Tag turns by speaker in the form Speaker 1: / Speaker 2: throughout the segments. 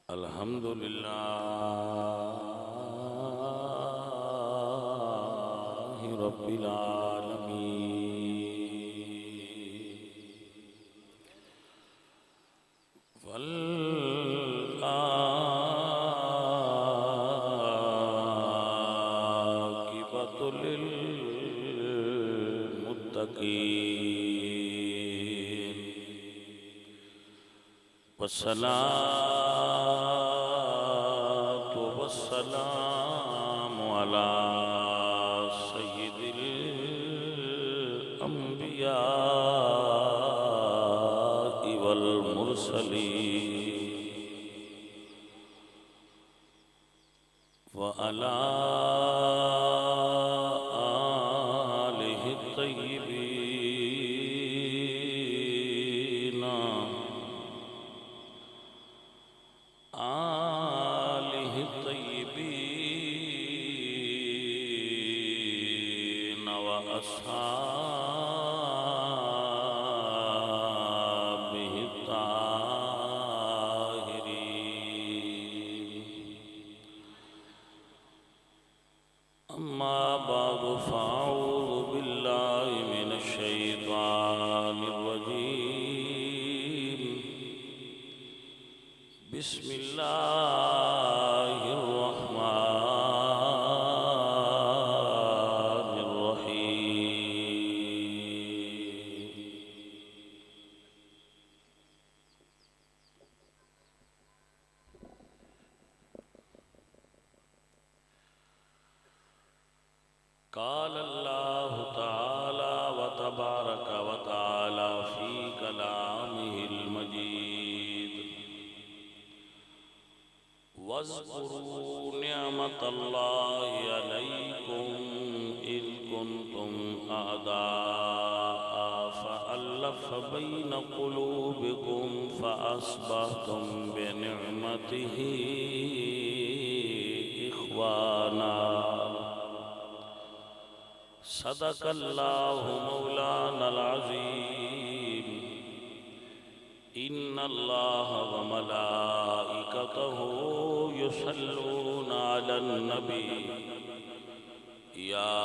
Speaker 1: الحمد للہ رب العالمین والعاقبۃ للمتقین والصلاة والسلام على سید الانبیاء والمرسلین وعلى آلہ الطیبین وأصحابه الطاهرين أما بعد فأعوذ بالله من الشيطان الرجيم بسم الله الرحمن الرحيم قال الله تعالى وتبارك وتعالى في كلامه المجيد واذكروا نعمة الله عليكم إذ كنتم أعداء فألف بين قلوبكم فأصبحتم بنعمته إخوانا صدق الله مولانا العظيم إن الله وملائكته يصلون على النبي يا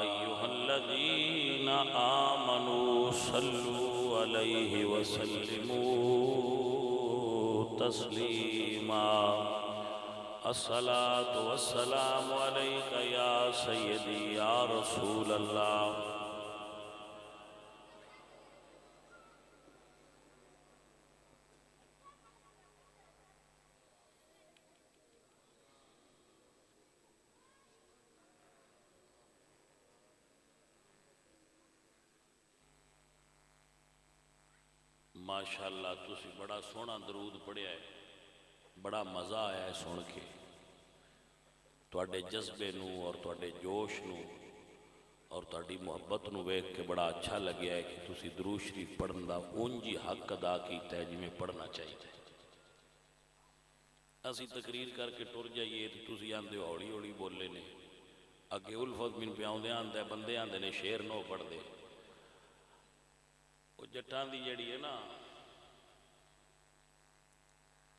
Speaker 1: أيها الذين آمنوا صلوا عليه وسلموا تسليما الصلاة والسلام عليك يا سيدي يا رسول الله ماشاءاللہ تسی بڑا سونا درود پڑھیا ہے، بڑا مزہ آیا ہے سن کے، تواڈے جذبے نو اور تواڈے جوش نو اور تواڈی محبت نو ویکھ کے بڑا اچھا لگیا ہے کہ تسی درود شریف پڑھن دا اونجی حق ادا کیتا ہے جویں پڑھنا چاہیے۔ اسی تقریر کر کے ٹر جائیے تو تسی آندے ہولی ہولی بولے نے، اگے الفت من پیاؤندے آندے بندے آندے نے شعر نو پڑھ دے۔ وہ جٹاں دی جڑی ہے نا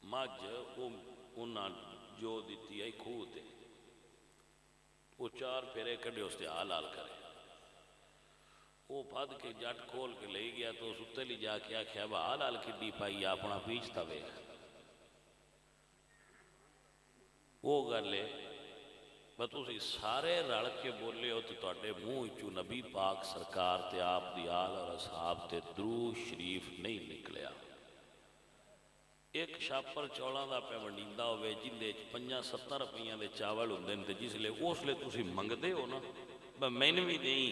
Speaker 1: مجھ انہاں جو دیتی ہے کھوہ تے وہ چار پھیرے کڈے اس تے حال حال کرے، وہ پھد کے جٹ کھول کے لے گیا تو ستے لی جا کے آکھیا با حال حال کڈی پائی اپنا پیچھتا ویکھ۔ وہ گلے بس تسی سارے رل کے بولے ہو تو تواڈے منہ چوں نبی پاک سرکار تے آپ دی آل اور اصحاب تے درود شریف نہیں نکلیا۔ ایک شاپر چولاں دا پہ ونڈیندہ ہوئے جندے 50-70 روپیاں دے چاول ہوندے تے جس لے اس لے تسی منگدے ہو نا میں بھی نہیں،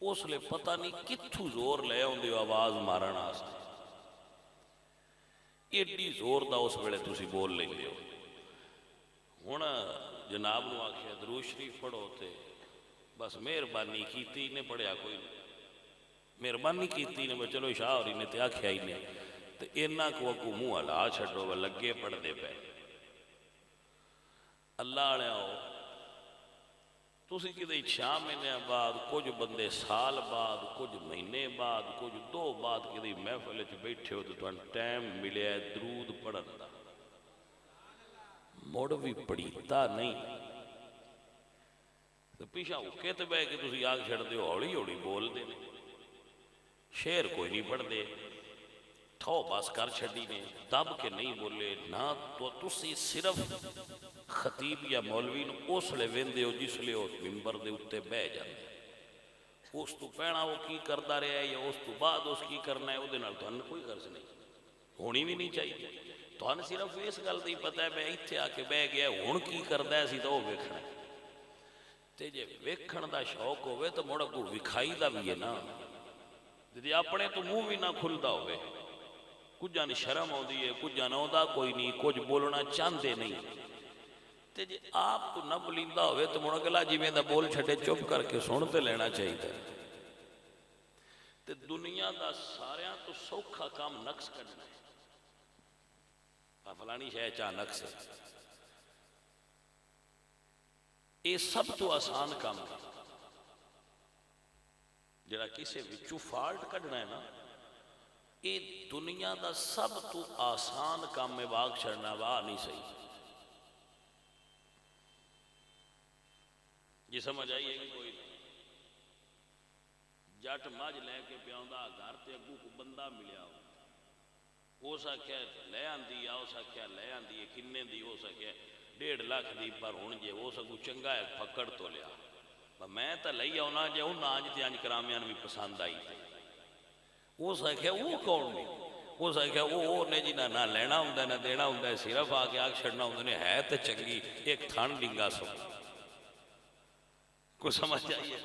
Speaker 1: اس لے پتہ نہیں کتھوں زور لے ہوندے ہو آواز مارن واسطے، ایڈی زور دا اس ویلے تسی بول لیندے ہو۔ ہن جناب نو آکھیا درود شریف پڑھو تے بس مہربانی کیتی نے پڑھیا کوئی نہیں، مہربانی کیتی نے چلو شاہ ہوری نے تے آکھیا ہی نے تے اینا کو اگو منہ ہلا چھڈو لگے پڑھ دے پے۔ اللہ علیہ تسی کدے 6 مہینے بعد، کچھ بندے سال بعد، کچھ مہینے بعد، کچھ 2 بعد کدے محفل وچ بیٹھے ہو تو تہاڈا ٹائم ملیا ہے درود پڑھن دا، مڑ بھی پڑھیتا نہیں تو پیچھا اوکے تے بہ کے تسی آگ چھڑ دے ہولی ہولی بول دے شعر کوئی نہیں پڑھ دے تھو بس کر چھڑی نے دب کے نہیں بولے نہ تو تسی صرف خطیب یا مولوی نو اس لے ویندے ہو جس لے ہو ممبر دے اتے بہ جاندے اس تو پہنا وہ کی کردہ رہا ہے یا اس تو بعد اس کی کرنا ہے وہ دے نال تو انہوں کوئی غرض نہیں ہونی بھی نہیں چاہیے تو انہوں صرف اس گل دی پتہ ہے میں اتھے آ کے بہ گیا ہون کی کردہ ہے سی تو وہ ویکھنا ہے تے جے ویکھن دا شوق ہوئے تو موڑا کو وکھائی دا بھی ہے نا جی اپنے تو منہ بھی نہ کھلدا ہوئے کچھ جانی شرم ہو دی ہے کچھ جانا ہوتا کوئی نہیں کچھ بولنا چاندے نہیں تے جے آپ تو نہ بلیندہ ہوئے تو موڑا گلا جی میں دا بول چھٹے چپ کر کے سنتے لینا چاہیے تھا تے دنیا دا ساریاں تو سوکھا کام نقص کرنا ہے فلانی شاہ چاہ نقص ہے یہ سب تو آسان کام ہے جڑا کسے وچو فالٹ کڈنا ہے نا یہ دنیا دا سب تو آسان کام میں باغ چھڑنا واہ نہیں صحیح یہ سمجھ آئیے کہ کوئی جٹ مجھ لے کے پیاؤں گھر تے اگو کو بندہ ملیا ہو سکیا لے آندی ہو سکیا لے آندی ہے کنے دی ہو سکیا 1.5 لاکھ دی پر ہون جے وہ سکو چنگا ہے پھکڑ تو لیا میں تا لئی آنا جے انہاں آج تے آنج کرامیان بھی پسند آئی تھے وہ سکیا وہ کون نہیں وہ سکیا وہ نے جی نہ لینا ہوں نہ دینا ہوں صرف آ کے آگ چھڑنا ہوں نے ہے تے چنگی ایک تھان ڈنگا سو کو سمجھ جائیے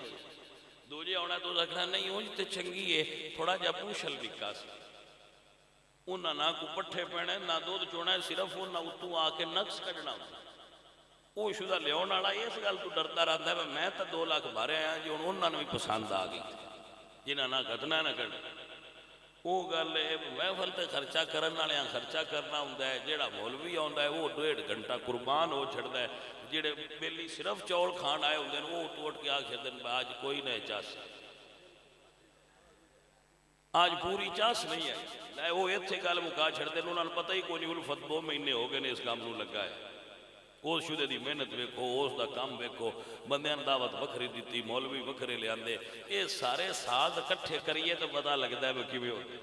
Speaker 1: دو جے ہونا تو رکھنا نہیں ہوں جتے چنگی ہے تھوڑا جا پوشل بکا سی انہاں نہ کو پٹھے پہنے نہ دودھ چونا ہے صرف انہاں اتو آ کے نقص کڑنا ہوں وہ شدہ لیون آڑا یہ سگل تو ڈرتا رہتا ہے میں تا 2 لاکھ بھارے آیا جو انہاں نے بھی پسند آگئی جنہاں نہ گھٹنا نہ کرنا وہ گل ہے محفل تے خرچہ کرنا لیاں خرچہ کرنا ہوں ہے جیڑا مولوی آندا ہے وہ 1.5 گھنٹہ قربان ہو چھڑدا ہے جیڑے بیلی صرف چول کھان آئے ہوں وہ ٹوٹ کے آگ چھڑدن آج کوئی نہ چاس آج پوری چاس نہیں ہے وہ ایتھے گل مکا چھڑدن انہوں نے پتہ ہی کوئی نہیں الفت 2 مہینے ہو گئے نے اس کام نو لگا ہے اس شدے دی محنت ویکھو اس دا کام ویکھو بندیاں دعوت بکھری دیتی مولوی بکھرے لے آندے یہ سارے ساز کٹھے کریے تو پتہ لگتا ہے کہ بھی ہوتے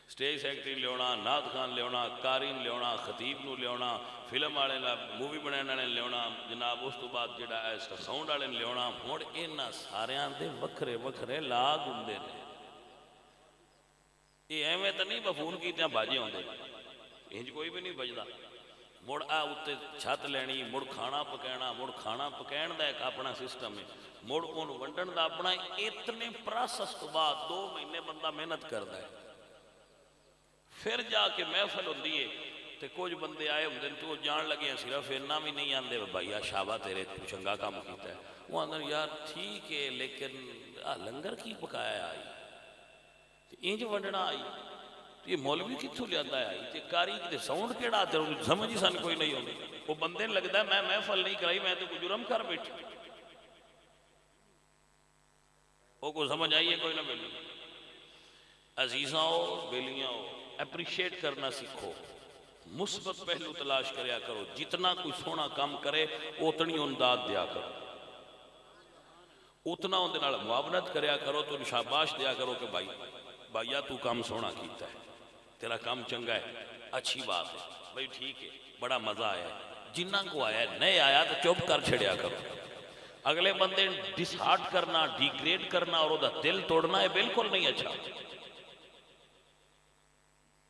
Speaker 1: سٹیج سیکٹری لیونا نعت خان لیونا کارین لیونا خطیب نو لیونا فلم والے مووی بنانے والے لیونا جناب اس تو بعد جڑا ہے ساؤنڈ والے لیونا ہن انہاں ساریاں دے وکھرے وکھرے لاگ ہوندے نے یہ ایویں تو نہیں بفون کیتے باجے ہوندے انج کوئی بھی نہیں بجدا مڑ آ اتے چھت لینی مڑ کھانا پکائن دا ایک اپنا سسٹم ہے مڑ ان ونڈن دا اپنا اتنے پروسیس تو بعد 2 مہینے بندہ محنت کردا ہے پھر جا کے محفل ہوندی ہے تے کچھ بندے آئے ہوندے تو جان لگے ہیں صرف اتنا بھی نہیں آندے بھائی شابہ تیرے تو چنگا کام کیتا ہے وہ اندر یار ٹھیک ہے لیکن لنگر کی پکایا آئی انج ونڈنا آئی یہ مولوی کتھوں لیاتا ہے آئی تے کاری کی ساؤنڈ کیڑا آتے ہیں سمجھ ہی سن کوئی نہیں ہوگی وہ بندے لگتا ہے میں محفل نہیں کرائی میں تو کوئی جرم کر بیٹھی وہ کو سمجھ آئیے کوئی نہ ملے عزیزاں ہو بیلیاں ہو اپریشیٹ کرنا سیکھو مثبت پہلو تلاش کریا کرو جتنا کوئی سونا کام کرے اتنی امداد دیا کرو اتنا ان دے نال معاونت کریا کرو تو شاباش دیا کرو کہ بھائیا تو کام سونا کیتا ہے تیرا کام چنگا ہے اچھی بات ہے بھائی ٹھیک ہے بڑا مزہ آیا ہے جنہ کو آیا ہے نہیں آیا تو چپ کر چھڑیا کرو اگلے بندے ڈس ہارٹ کرنا ڈیگریڈ کرنا اور دا دل توڑنا ہے بالکل نہیں اچھا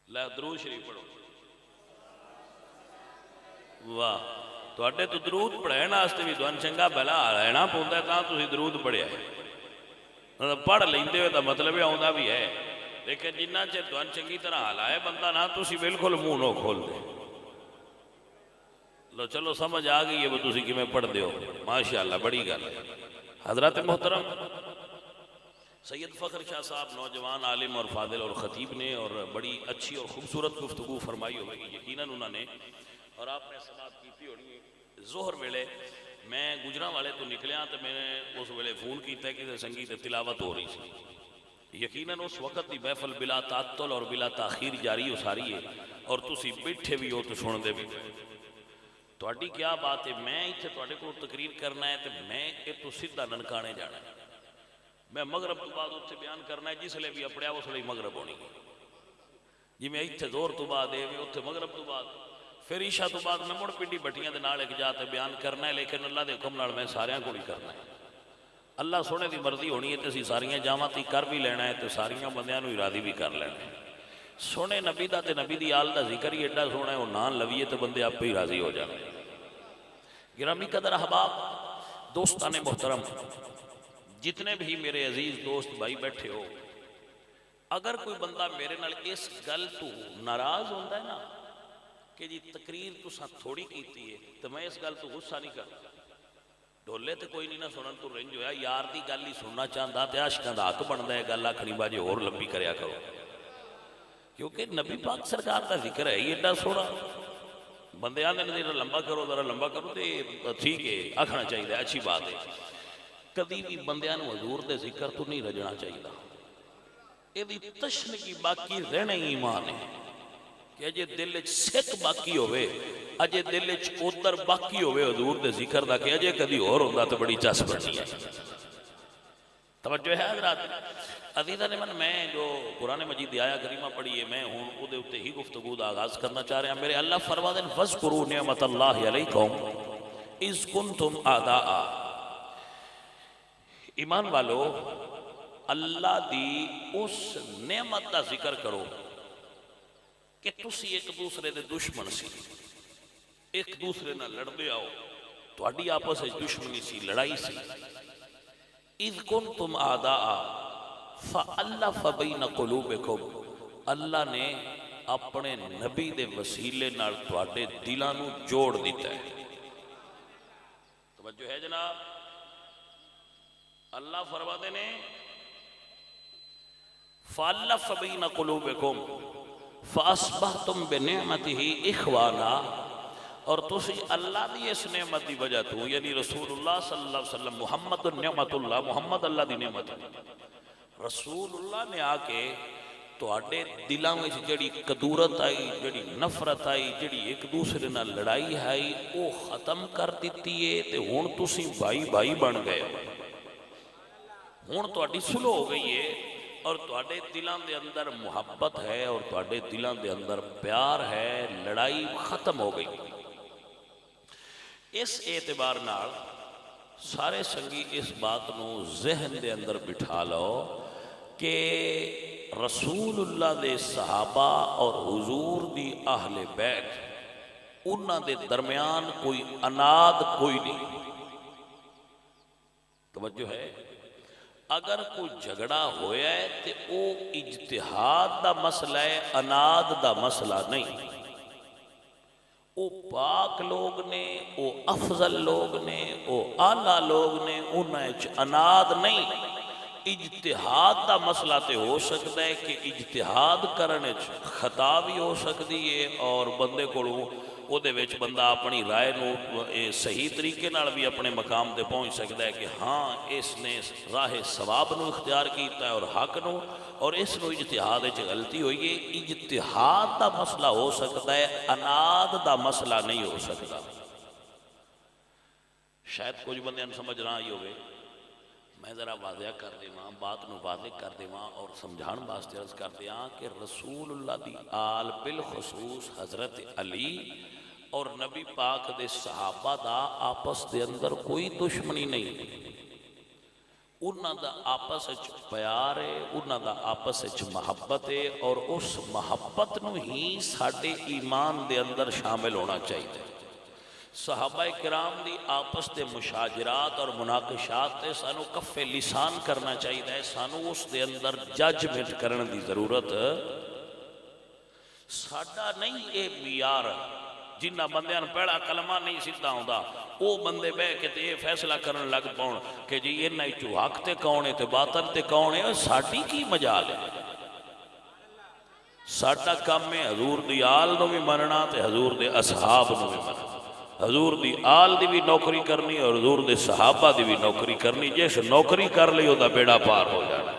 Speaker 1: لے درود شریف پڑھو واہ تو اڈے تو درود پڑھے نا آستے بھی دوان چنگا بھلا رہنا پوندا ہے تاں تسی درود پڑھیا ہے پڑھ لیندے ہوئے تا مطلب ہے آؤں بھی ہے لیکن جنہ چے دوان چنگی طرح حالائے بندہ نا تسی بالکل منہ نو کھول دے لو چلو سمجھ آگئی ہے وہ تسی کی میں پڑھ دے ہو ماشاءاللہ بڑی گل ہے حضرات محترم سید فخر شاہ صاحب نوجوان عالم اور فاضل اور خطیب نے اور بڑی اچھی اور خوبصورت گفتگو فرمائی ہوگی یقیناً انہوں نے اور آپ نے سماعت کیتی ہونی ظہر ویلے میں گجراں والے تو نکلیاں تو میں نے اس ویلے فون کیتا کہ سنگی تے تلاوت ہو رہی سی، یقیناً اس وقت دی محفل بلا تعطل اور بلا تاخیر جاری ہو ساری ہے، اور تسی بیٹھے بھی ہو تو سن دے بھی تہاڈی کیا بات ہے؟ میں اتنے تہاڈے کول تقریر کرنا ہے تو میں اتوں سیدھا ننکانے جانا ہے، میں مغرب تو بعد اتنے بیان کرنا ہے، جس لئے بھی اپڑیا اس لئے مغرب ہونی جی میں اتنے زور تو بعد ہے میں اتنے مغرب تو بعد پھر عشاء تو بعد میں مڑ پنڈی بٹیاں دے نال ایک جاتے بیان کرنا ہے، لیکن اللہ دے حکم نال میں ساریاں کو نہیں کرنا ہے، اللہ سونے دی مرضی ہونی ہے تو اسی ساریاں جاماں تی کر بھی لینا ہے تو ساریاں بندیاں نو ارادی بھی کر لینا ہے۔ سونے نبی دا تے نبی دی آل دا ذکر ہی ایڈا سونا ہے، وہ نان لویے تو بندے آپ پہ ہی راضی ہو جانے۔ گرامی قدر احباب، دوستان محترم، جتنے بھی میرے عزیز دوست بھائی بیٹھے ہو، اگر کوئی بندہ میرے نال اس گل تو ناراض ہوتا ہے نا کہ جی تقریر تو ساتھ تھوڑی کیتی ہے تو میں اس گل تو غصہ نہیں کرتا، ڈھولے تو کوئی نہیں نہ سنن تو رنج ہویا، یار دی گل ہی سننا چاہتا تے عاشقاں دا حق بندا ہے گل آکھنی باجے اور لمبی کریا کرو، کیونکہ نبی پاک سرکار دا ذکر ہے ہی ایڈا سونا، بندے آنے نے ذرا لمبا کرو ذرا لمبا کرو تے ٹھیک ہے آکھنا چاہیے اچھی بات ہے، کبھی بھی بندیاں نو حضور دے ذکر تو نہیں رجنا چاہیے، یہ دی تشن کی باقی رہنے ایمان ہے کہ اجے دل وچ سکھ باقی ہوئے، اجے دل وچ ادھر باقی ہوئے حضور دے ذکر دا کہ اجے کدی اور ہوندا تو بڑی چس بننی ہے۔ توجہ ہے حضرات؟ عزیزان من، میں جو قرآن مجید دی آیا کریمہ پڑھی ہے میں ہوں او دے اتے ہی گفتگو دا آغاز کرنا چاہ رہے ہیں۔ میرے اللہ فرما دیں وَذْكُرُوا نِعْمَةَ اللَّهِ عَلَيْكُمْ اِذْ كُنْتُمْ أَعْدَاءً، ایمان والو اللہ دی اس نعمت دا ذکر کرو کہ تسی ایک دوسرے دے دشمن سی، ایک دوسرے نہ لڑ دے آؤ، تو اڈی آپس دشمنی سی، لڑائی سی، اِذْ كُنْتُمْ أَعْدَاءً فَأَلَّفَ بَيْنَ قُلُوبِكُمْ، اللہ نے اپنے نبی دے وسیلے نال تواڈے دلاں نو جوڑ دیتا ہے۔ توجہ ہے جناب؟ اللہ فرماتے نے فَأَلَّفَ بَيْنَ قُلُوبِكُمْ فَأَصْبَحْتُمْ بِنِعْمَتِهِ إِخْوَانًا، اور تسی اللہ دی اس نعمت دی وجہ تو یعنی رسول اللہ صلی اللہ علیہ وسلم محمد نعمت اللہ، محمد اللہ دی نعمت، رسول اللہ نے آکے تو آڈے دلاں میں جڑی قدورت آئی، جڑی نفرت آئی، جڑی ایک دوسرے نہ لڑائی آئی، وہ ختم کر دیتی ہے، تے ہون تسی بھائی بھائی بن گئے، ہون تو آڈی سلو ہو گئی ہے، اور تواڈے دلاں دے اندر محبت ہے، اور تواڈے دلاں دے اندر پیار ہے، لڑائی ختم ہو گئی۔ اس اعتبار نال سارے سنگی اس بات نو ذہن دے اندر بٹھا لو کہ رسول اللہ دے صحابہ اور حضور دی اہل بیت انہاں دے درمیان کوئی اناد کوئی نہیں۔ توجہ ہے؟ اگر کوئی جھگڑا ہویا ہے تو او اجتہاد دا مسئلہ ہے، اناد دا مسئلہ نہیں۔ او پاک لوگ نے، او افضل لوگ نے، او اعلیٰ لوگ نے، انہیں اناد نہیں۔ اجتہاد دا مسئلہ تے ہو سکتا ہے کہ اجتہاد کرنے خطا بھی ہو سکتی ہے، اور بندے کو او دے وچ بندہ اپنی رائے نو صحیح طریقے نال بھی اپنے مقام تے پہنچ سکتا ہے کہ ہاں اس نے راہ ثواب نو اختیار کیتا ہے اور حق نو، اور اس نو اجتہاد وچ غلطی ہوئی ہے۔ اجتہاد دا مسئلہ ہو سکتا ہے، اناد دا مسئلہ نہیں ہو سکتا۔ شاید کچھ بندے ان سمجھ رہا ہی ہوئے، میں ذرا واضح کر دے ماں بات نو واضح کر دے ماں اور سمجھان واسطے عرض کر دے کہ رسول اللہ دی آل بالخصوص حضرت علی اور نبی پاک دے صحابہ دا آپس دے اندر کوئی دشمنی نہیں، انہاں دا آپس اچ پیار ہے، انہاں دا آپس اچ محبت ہے، اور اس محبت نو ہی ساڑھے ایمان دے اندر شامل ہونا چاہیے۔ صحابہ کرام دی آپس دے مشاجرات اور مناقشات تے سانو کف لسان کرنا چاہیے، سانو اس دے اندر ججمنٹ کرنے دی ضرورت ساڈا نہیں۔ اے معیار جنہ بندیاں پہلا کلمہ نہیں سیدھا ہوندا، او بندے بہ کے تے فیصلہ کرن لگ پاؤن کہ جی انہاں وچوں حق تے کون ہے تے باطل تے کون ہے، ساڈی کی مجال ہے؟ ساڈا کام ہے حضور دی آل نو بھی مننا تے حضور دے اصحاب نو بھی مننا۔ حضور دی آل دی بھی نوکری کرنی اور حضور دے صحابہ دی بھی نوکری کرنی، جس نوکری کر لی دا بیڑا پار ہو جانا۔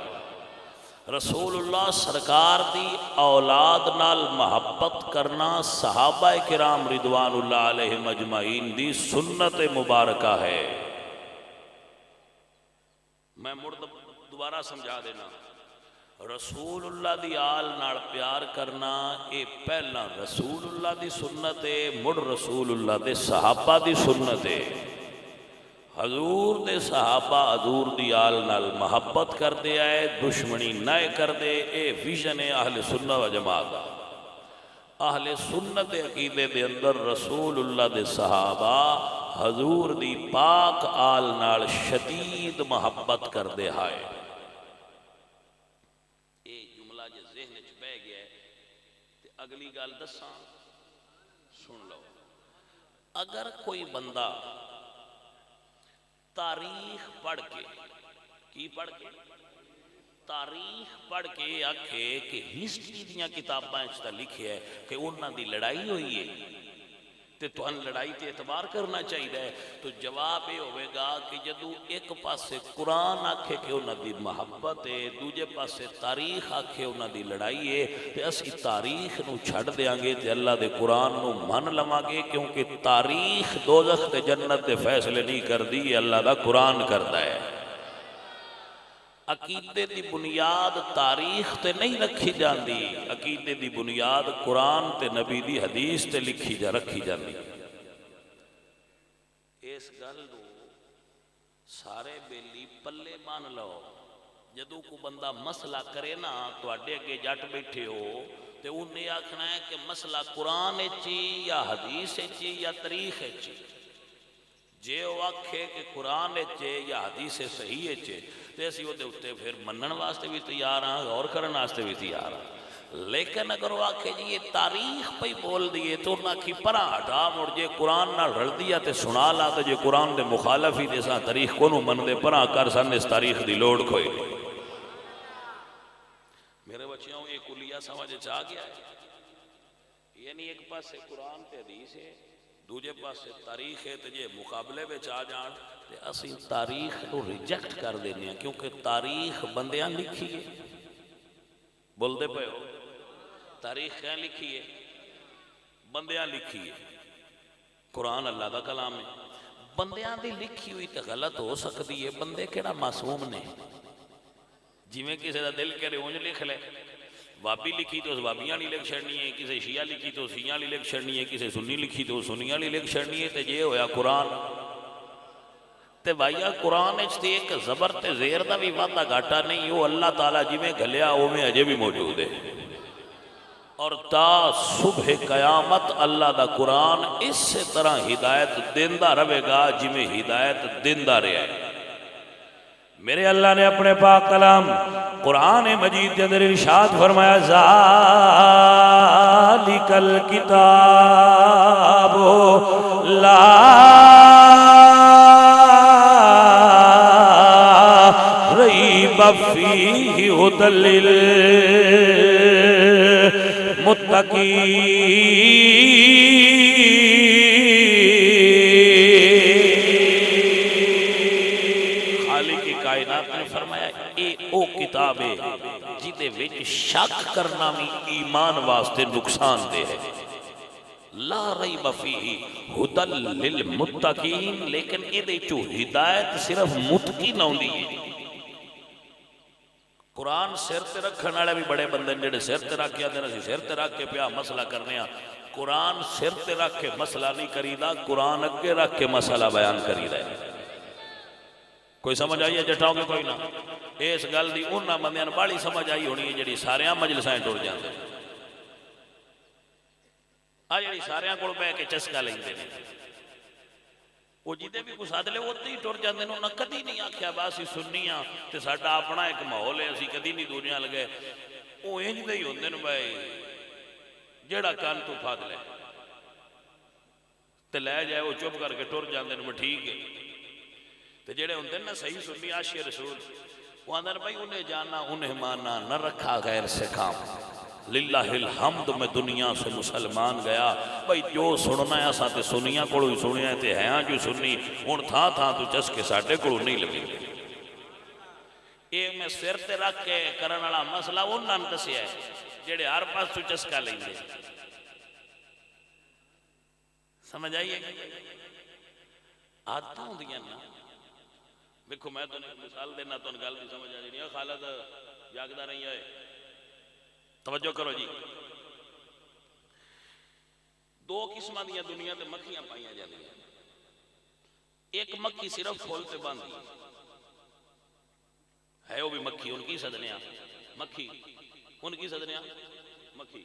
Speaker 1: رسول اللہ سرکار دی اولاد نال محبت کرنا صحابہ کرام رضوان اللہ علیہ مجمعین دی سنت مبارکہ ہے۔ میں دوبارہ سمجھا دینا، رسول اللہ دی آل نال پیار کرنا اے پہلا رسول اللہ دی سنت ہے، مڑ رسول اللہ دے صحابہ دی سنت ہے۔ حضور دے صحابہ حضور دی آل نال محبت کر دے آئے، دشمنی نہ کر دے، اے ویژن ہے اہل سنت و جماعت۔ اہل سنت عقیدے دے اندر رسول اللہ دے صحابہ حضور دی پاک آل نال شدید محبت کر دے آئے۔ اے جملہ جو ذہن چ بہ گیا ہے تے اگلی گل دساں، سن لو۔ اگر کوئی بندہ تاریخ پڑھ کے، کی پڑھ کے؟ تاریخ پڑھ کے آکھے کہ ہسٹری دیاں کتاباں اچھتا لکھے ہے کہ انہاں دی لڑائی ہوئی ہے تے تو ان لڑائی تے اعتبار کرنا چاہیے، تو جواب یہ ہوئے گا کہ جدو ایک پاسے قرآن آکھے کہ انہاں دی محبت ہے، دوجے پاسے تاریخ آکھے انہاں دی لڑائی ہے، تے اسی تاریخ نو چھڑ دیاں گے تے اللہ دے قرآن نو من لما گے، کیونکہ تاریخ دوزخ تے جنت دے فیصلے نہیں کر دی، اللہ دا قرآن کرتا ہے۔ عقیدے دی بنیاد تاریخ تے نہیں رکھی جاندی، عقیدے دی بنیاد قرآن تے نبی دی حدیث تے لکھی جا رکھی جاندی۔ اس گل نو سارے بیلی پلے مان لو، جدو کو بندہ مسئلہ کرے نا تو اڈے کے جٹ بیٹھے ہو تے انہیں آکھنا ہے کہ مسئلہ قرآن چی یا حدیث چی یا تاریخ چی، جے وہ آکھے کہ قرآن چے یا حدیث صحیح چے تے اسی وہ دے اتے پھر منن واسطے بھی تیار ہیں، غور کرن واسطے بھی تیار ہیں۔ لیکن اگر وہ آکھے جی یہ تاریخ پہ بول دیئے تو انہاں کی پرا ہٹا مڑ جے قرآن نہ رل دیا تے سنا لا تے جے قرآن دے مخالفی دے ساں تاریخ کو نو من دے پرا کر سن اس تاریخ دی لوڑ کوئی۔ میرے بچیوں یہ کلیہ سمجھ چاہ گیا ہے، یعنی ایک پاس سے قرآن تے حدیث ہے، دوجے پاس سے تاریخ ہے، تے جے مقابلے میں چاہ جان تے اسی تاریخ کو ریجیکٹ کر دینے ہیں، کیونکہ تاریخ بندیاں لکھی ہے۔ بول دے پہ ہو، تاریخ کہیں لکھی ہے؟ بندیاں لکھی ہے۔ قرآن اللہ دا کلام ہے، بندیاں دی لکھی ہوئی تے غلط ہو سکتی ہے، بندے کیڑا معصوم نے، جی میں کسی دا دل کرے اونج لکھ لے، وابی لکھی تو وابیاں نہیں لکھ چھڑنی ہے، کسی شیعہ لکھی تو شیعہ نہیں لکھ چھڑنی ہے، کسی سنی لکھی تو سنیاں نہیں لکھ چھڑنی ہے، تے جے ہویا قرآن تے بھائیا قرآن اچھتے ایک زبر تے زیر دا بھی وعدہ گھاٹا نہیں، وہ اللہ تعالیٰ جی میں گھلیا وہ میں اجے بھی موجود ہے، اور تا صبح قیامت اللہ دا قرآن اس سے طرح ہدایت دیندہ رہے گا جی میں ہدایت دیندہ رہے ہے۔ میرے اللہ نے اپنے پاک کلام قرآن مجید کے اندر ارشاد فرمایا ذالک الکتاب لا ریب فیہ ھدی للمتقین۔ خالق کائنات نے فرمایا اے او کتاب ہے جیدے وچ شک کرنا بھی ایمان واسطے نقصان دے ہے، لا ریب فیہ ھدی للمتقین، لیکن اے دے چو ہدایت صرف متقین ہوندی ہے۔ قرآن سر تے رکھن والے بھی بڑے بندے جڑے سر تے رکھ کے آدھے اسی سر تے رکھ کے پیا مسئلہ کرنے ہیں، قرآن سر تے رکھ کے مسئلہ نہیں کریدا، قرآن اگے رکھ کے مسئلہ بیان کریدا ہے۔ کوئی سمجھ آئی ہے جٹاؤں گے کوئی نہ؟ اس گل دی انہاں بندیاں نوں بڑی سمجھ آئی ہونی ہے جڑی ساریاں مجلساں ٹر جاندے، آ جڑی ساریاں کول بیٹھ کے چسکا لیندے نے، وہ جیدے بھی کچھ عدلے ہوتے ہی ٹر جاندے نے، انہاں کدی نہیں آکھیا باسی سنیاں تے ساڈا اپنا ایک ماحول ہے اسی کدی نہیں دنیا لگے، وہ انج دے ہی ہوندے نے بھائی جیڑا کان تو پھاگ لے تے لے جائے وہ چپ کر کے ٹر جاندے نے، ٹھیک ہے۔ تے جڑے ہوندے نا صحیح سنی عاشق رسول، وہ آندے بھائی انہیں جانا انہیں مانا نہ رکھا غیر سے کام، للہ الحمد میں دنیا سے مسلمان گیا بھائی جو سننا ہے اساں تے سنیاں کولوں ہی سنیا تے ہیں جو سنی ہن تھاں تھاں تو چسکے ساڈے کولوں نہیں لگے یہ میں سر تے رکھ کے کرن والا مسئلہ انہاں نے دسیا ہے جڑے ہر پاس تو چسکا لیندے سمجھ آئیے عادت ہوندیاں نا دیکھو میں تمہیں مثال دینا تو گل بھی سمجھ آ جانی خالد جاگدا نہیں ہے توجہ کرو جی دو قسماں دیاں دنیا تے مکھیاں پائیاں جاندیاں ایک مکھی صرف پھول تے باندھی ہے وہ بھی مکھی ان کی سدنیا مکھی ان کی سدنیا مکھی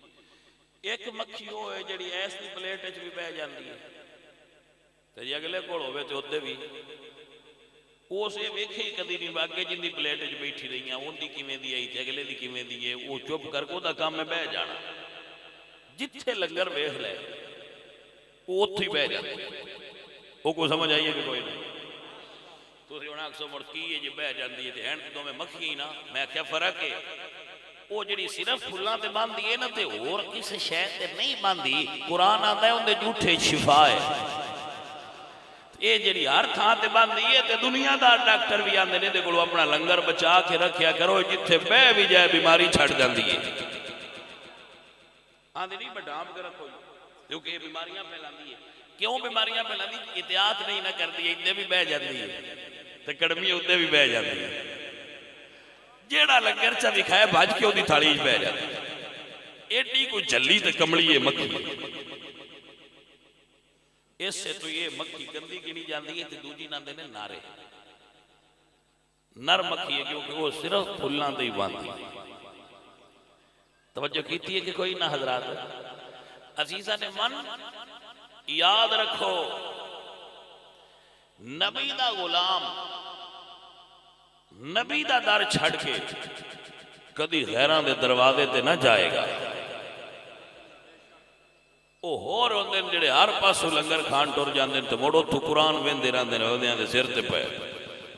Speaker 1: ایک مکھی وہ ہے جڑی ایسی پلیٹ وچ بھی بہ جاندی ہے تے جے اگلے کول ہوے تے اوتے بھی اس یہ ویکھے ہی کدی نہیں باگے جن دی پلیٹ وچ بیٹھی رہیاں اون دی کیویں دی آئی تے اگلے دی کیویں دی ہے وہ چپ کر کے او دا کام میں بہ جانا جتھے لنگر ویکھ لے وہ اوتھے ہی بہ جاندی وہ کو سمجھ آئیے کہ کوئی نہیں تسی ہن اکثر مڑ کی ہے جے بہ جاندی ہے تے ہن تو میں مکھی نا میں کیا فرق ہے وہ جڑی صرف پھلاں تے باندھی ہے نا تے اور کسے شے تے نہیں باندھی قرآن آندا ہے اون دے جھوٹے شفا ہے یہ جڑی ہر تھان تے باندھی ہے تے دنیا دا ڈاکٹر بھی آندے نے دے کولوں اپنا لنگر بچا کے رکھیا کرو جتھے بہ بھی جائے بیماری چھڑ جاندی ہے آندے نہیں بڈام کے رکھو کیونکہ یہ بیماریاں پھیلاندی ہے کیوں بیماریاں پھیلاندی احتیاط نہیں نہ کردی اتنے بھی بہ جاندی ہے تے کڑمی اتنے بھی بہ جاندی ہے جیڑا لنگر چا دکھائے بھج کے اودی تھالی وچ بہ جاندی ہے ایڈی کوئی جلی تے کملی ہے مکھی اس سے تو یہ مکھی گندی گنی جاندی ہے تے دوجی ناندے نے نارے نر مکھی ہے کیونکہ وہ صرف پھلاں تے ہی باندھی توجہ کیتی ہے کہ کوئی نہ حضرات عزیزہ نے من یاد رکھو نبی دا غلام نبی دا در چھڑ کے کدی غیران دے دروازے تے نہ جائے گا وہ ہور ہوندے جڑے ہر پاسوں لنگر کھان ٹر جاندے تے مڑو تو قرآن ویندے رہندے نے اودیاں دے سر تے پے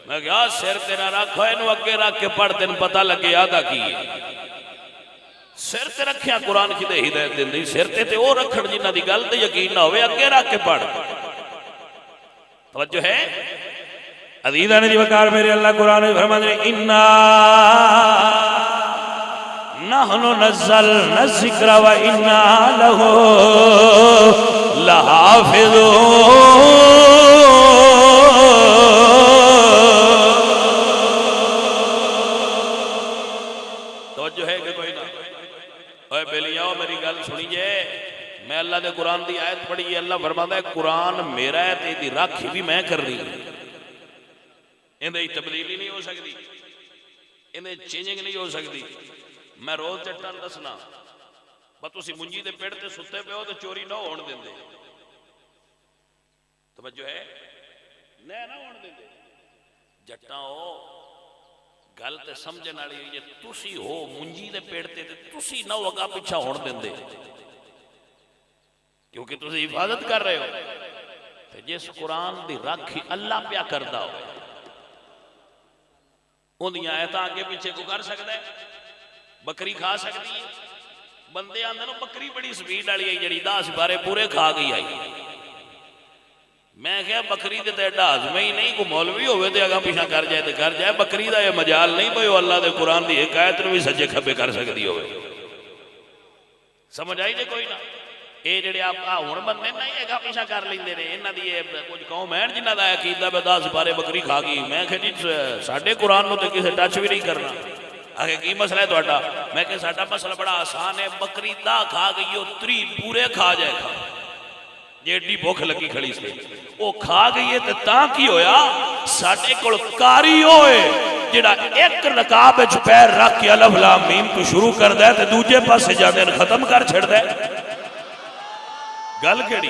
Speaker 1: میں کہا سر تے نہ رکھو اینو اگے رکھ کے پڑھ تین پتہ لگے آدھا کی سر تے رکھیا قرآن کی دے ہدایت دیندی سر تے او رکھڑ جنہ دی گل تے یقین نہ ہوئے اگے رکھ کے پڑھ توجہ ہے عزیزہ نے جی وقار میرے اللہ قرآن میں فرماتے ہیں اِنَّا نَحْنُ نَزَّلْنَا الذِّكْرَ وَإِنَّا لَهُ لَحَافِظُونَ توجہ ہے کہ کوئی نہ اے بیلیاؤ میری گل سنیے میں اللہ دے قرآن دی آیت پڑھی ہے اللہ فرماتا ہے قرآن میرا ہے تے دی راکھی بھی میں کر رہی ہوں اندھے تبدیلی نہیں ہو سکتی اندھے چینجنگ نہیں ہو سکتی میں روز چٹان دسنا بس اسی منجی دے پیڑ تے ستے پہ ہو تو چوری نہ ہون دیں دے توجہ ہے نہ ہون دیں دے جٹا ہو گل تے سمجھن والی یہ تسی ہو منجی دے پیڑ تے تسی نہ وگا پیچھا ہون دیں دے کیونکہ تسی حفاظت کر رہے ہو جس قرآن دی راکھی اللہ پیا کردا ہو ان دی آیتاں آگے پیچھے کو کر سکتا ہے بکری کھا سکتی ہے بندے آندے نو بکری بڑی سپیڈ والی آئی جڑی 10 بارے پورے کھا گئی آئی میں کہا بکری دے تے ڈاز میں ہی نہیں کو مولوی ہوئے تے اگاں پیچھے کر جائے تے کر جائے بکری دا یہ مجال نہیں بھئی اللہ دے قرآن دی حکایت نو بھی سجے کھبے کر سکتی ہوئے سمجھ آئی جے کوئی نہ اے جڑے آپ ہن بندے نہیں اگاں پیچھے کر لیندے نے انہاں دی کچھ قوم ہے جنہاں دا عقیدہ بے 10 بارے بکری کھا گئی میں کہ جی ساڈے قرآن نو تے کسے ٹچ بھی نہیں کرنا آگے کی مسئلہ ہے تہاڈا میں کہ ساڈا مسئلہ بڑا آسان ہے بکری دا کھا گئی او 3 پورے کھا جائے گا جیڑی بھوک لگی کھڑی سے وہ کھا گئی ہے تے تاں کی ہویا ساڈے کول کاری ہوئے جڑا ایک رکاب وچ پیر رکھ کے الف لام میم تو شروع کردا ہے تے دوجے پاسے جاندے ختم کر چھڑدا ہے گل کیڑی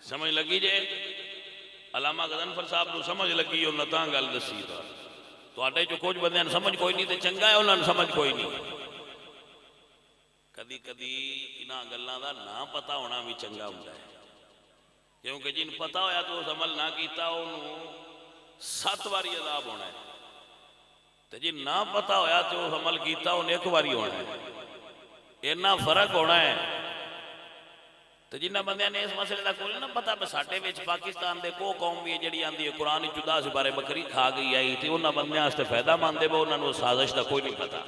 Speaker 1: سمجھ لگی جے علامہ غضنفر صاحب نو سمجھ لگی انہاں تاں گل دسی تھا تو آٹے جو کچھ بندے سمجھ کوئی نہیں تے چنگا ہے انہاں سمجھ کوئی نہیں کدی کدی انہاں گلاں دا نہ پتہ ہونا بھی چنگا ہوندا ہے، کیونکہ جن پتہ ہویا تو اس عمل نہ کیتا انہوں 7 واری عذاب ہونا ہے، تے جن نہ پتہ ہویا تو اس عمل کیتا انہیں 1 واری ہونا ہے، اتنا فرق ہونا ہے۔ تو جنہ بندیاں نے اس مسئلے دا کوئی نہ پتا بس ساڈے وچ پاکستان دے کو قوم بھی جڑی آندی ہے قرآن وچ 10 بارے بکری کھا گئی آئی تے انہاں بندیاں واسطے فائدہ مند ہے، انہاں نوں سازش دا کوئی نہیں پتا،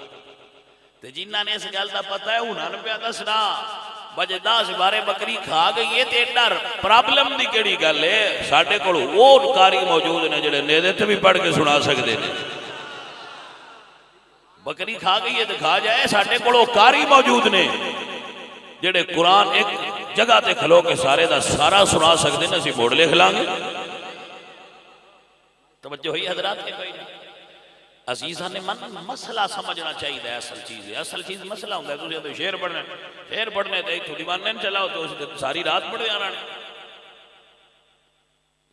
Speaker 1: تے جنہاں نے اس گل دا پتہ ہے انہاں نے پیا دسنا بجے 10 بارے بکری کھا گئی ہے تے ڈر پرابلم دی کیڑی گل ہے؟ ساڈے کول وہ قاری موجود نے جڑے نیدے تے بھی پڑھ کے سنا سکدے نے، بکری کھا گئی ہے تے کھا جائے، ساڈے کول قاری موجود نے جڑے قرآن ایک جگہ تے کھلو کے سارے دا سارا سنا سکتے ہیں، اسی بورڈ لکھ لیں گے۔ توجہ ہوئی حضرات کے کوئی نہیں؟ عزیزہ نے مسئلہ سمجھنا چاہیے ہے، اصل چیز ہے، اصل چیز مسئلہ ہوتا ہے۔ تو تو شعر پڑھنا ہے، شعر پڑھنے تے تھوڑی ماننے نہیں چلاؤ تو ساری رات پڑھ دے آنا ہے۔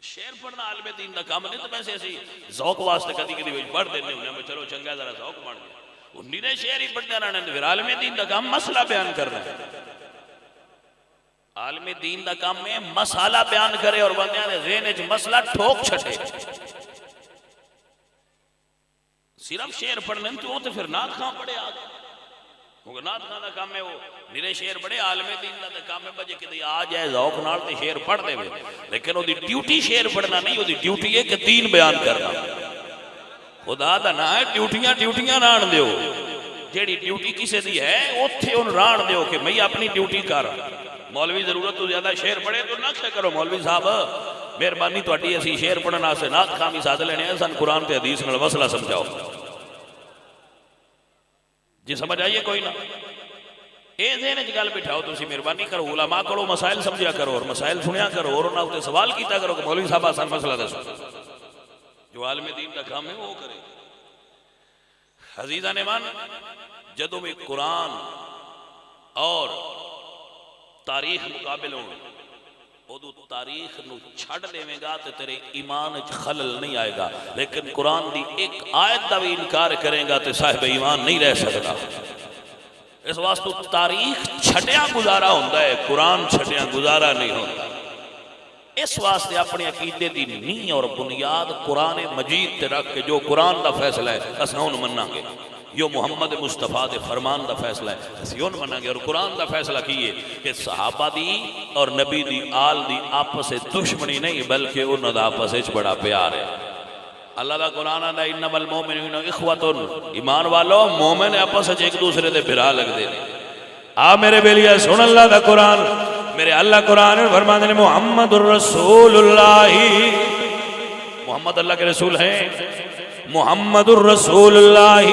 Speaker 1: شعر پڑھنا عالم دین دا کام نہیں، تو میں سے ایسی ذوق واسطے کدی کدی پڑھ دینے ہونے میں چلو چنگا ذرا ذوق بن گیا، انہی نے شعر ہی پڑھنے آنا ہے، پھر عالم دین دا کام مسئلہ بیان کرنا ہے۔ عالم دین دا کام میں مسئلہ بیان کرے اور بندیاں نے ذہن وچ مسئلہ ٹھوک چھٹے۔ صرف شعر پڑھنے تو وہ تو پھر نعت خواں پڑھے آگے، کیونکہ نعت خواں دا کام ہے وہ میرے شعر پڑھے، عالم دین دا کام ہے بجے کہ آ جائے ذوق نال تے شعر پڑھ دے ہوئے، لیکن وہ دی ڈیوٹی شعر پڑھنا نہیں، وہ دی ڈیوٹی ہے کہ دین بیان کرنا۔ خدا دا نہ ہے ڈیوٹیاں ران دیو، جیڑی ڈیوٹی کسے دی ہے اوتھے ان ران دیو کہ میں اپنی ڈیوٹی کر۔ مولوی ضرورت تو زیادہ شعر پڑھے تو نہ کرو، مولوی صاحب مہربانی تہاڈی اسی شعر پڑھنا سے نعت خامی ساتھ لینے ہیں، سن قرآن تے حدیث نال مسئلہ سمجھاؤ۔ جی سمجھ آئیے کوئی نہ؟ اے ذہن وچ گل بٹھاؤ، تسی مہربانی کرو، علماء کرو مسائل سمجھا کرو اور مسائل سنیا کرو اور انہاں تے سوال کیتا کرو کہ مولوی صاحب آسان مسئلہ دسو، جو عالم دین کا کام ہے وہ کرے۔ عزیزان ایمان، جدوں میں قرآن اور تاریخ مقابل ہوں ادو تاریخ نو چھڑ دے میں گا تو تیرے ایمان خلل نہیں آئے گا، لیکن قرآن دی ایک آیت دا بھی انکار کریں گا تو صاحب ایمان نہیں رہ سکتا۔ اس واسطے تاریخ چھٹیاں گزارا ہوندہ ہے، قرآن چھٹیاں گزارا نہیں ہوندہ۔ اس واسطے اپنے عقیدے دی نی اور بنیاد قرآن مجید تے رکھ کے جو قرآن دا فیصلہ ہے اساں انہوں مننا گے، یہ محمد مصطفیٰ دے فرمان دا فیصلہ ہے اسی انہوں مننا گے، اور قرآن دا فیصلہ کیے کہ صحابہ دی اور نبی دی آل دی آپس سے دشمنی نہیں بلکہ انہوں دا آپس سے بڑا پیار ہے۔ اللہ دا قرآن آدھا انما المومنون اخوتن، ایمان والو مومن آپس سے ایک دوسرے دے بھرا لگ دے۔ آ میرے بیلیہ سن اللہ دا قرآن، میرے اللہ قرآن فرمان دے محمد الرسول اللہ، محمد اللہ کے رسول ہیں، محمد الرسول اللہ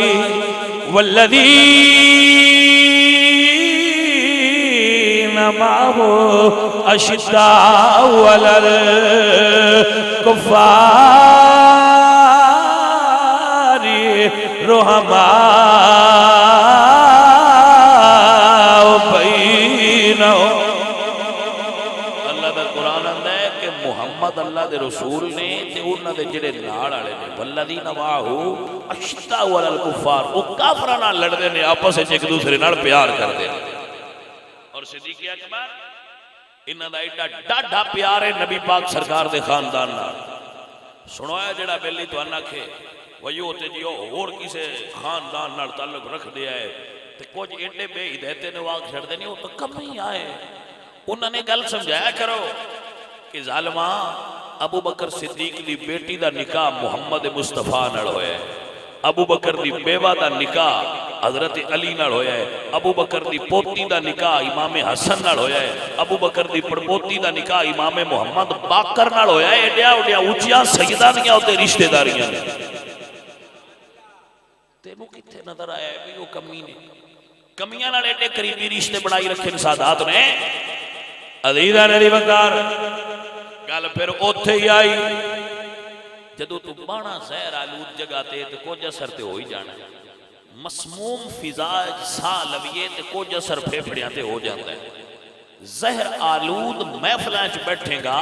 Speaker 1: والذین معه اشداء علی الکفار رحماء بینہم۔ اللہ دا قرآن آندہ ہے کہ محمد اللہ دے رسول نے تے انہاں دے جڑے نال والے نے والذین معه اشداء علی الکفار، وہ کافراں نال لڑدے نے، آپس وچ ایک دوسرے نال پیار کردے نے۔ اور صدیق اکبر انہاں دا ایڈا ڈاڈھا پیار ہے نبی پاک سرکار دے خاندان نال۔ سنوایا جڑا بیلی تو انہاں کھے ویو تے جیو اور کسے خاندان نال تعلق رکھ دیا ہے تے کچھ ایڈے بے ہدایتے نے واقع چھڑ دے نہیں، وہ تو کم ہی آئے۔ انہوں نے گل سمجھایا کرو کہ ظالماں ابو بکر صدیق دی بیٹی دا نکاح محمد مصطفیٰ نال ہویا ہے، ابو بکر دی بیوہ دا نکاح حضرت علی نال ہویا ہے، ابو بکر دی پوتی دا نکاح امام حسن نال ہویا ہے، ابو بکر دی پڑپوتی دا نکاح امام محمد باقر نال ہویا ہے۔ ایڈیا اڈیا اونچیاں سیدہ دیاں ہوتے رشتہ داریاں نے، تینوں کتھے نظر آیا ہے بھی وہ کمی نے، کمیاں نال ایڈے قریبی رشتے بڑھائی رکھے سادات نے۔ عزیزہ نے وقار گل پھر اوتھے ہی آئی، جدو تو بانا زہر آلود جگہ تے تو کچھ اثر تے ہو ہی جانا ہے، مسموم فضا سا لویے تے کچھ اثر پھیپھڑیاں تے ہو جاتا ہے۔ زہر آلود محفلیں چ بیٹھے گا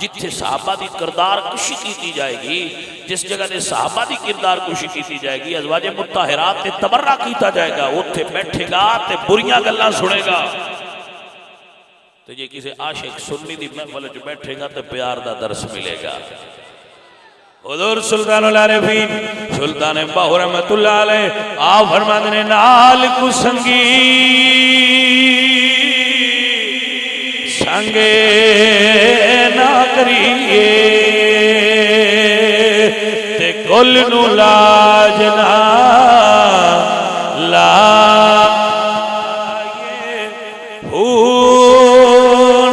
Speaker 1: جتھے صحابہ دی کردار کشی کی جائے گی، جس جگہ نے صحابہ دی کردار کشی کی جائے گی، ازواج مطہرات تے تبرہ کیتا جائے گا، اتھے بیٹھے گا تے بریاں گلاں سنے گا۔ تو یہ کسی عاشق سنی دی محفل جو بیٹھے گا تے پیار دا درس ملے گا۔ حضور سلطان العارفین سلطان باہو رحمت اللہ علیہ آپ فرماتے ہیں نال کو سنگی سنگے نہ کریے تے کل نو لاج نہ لائے ہو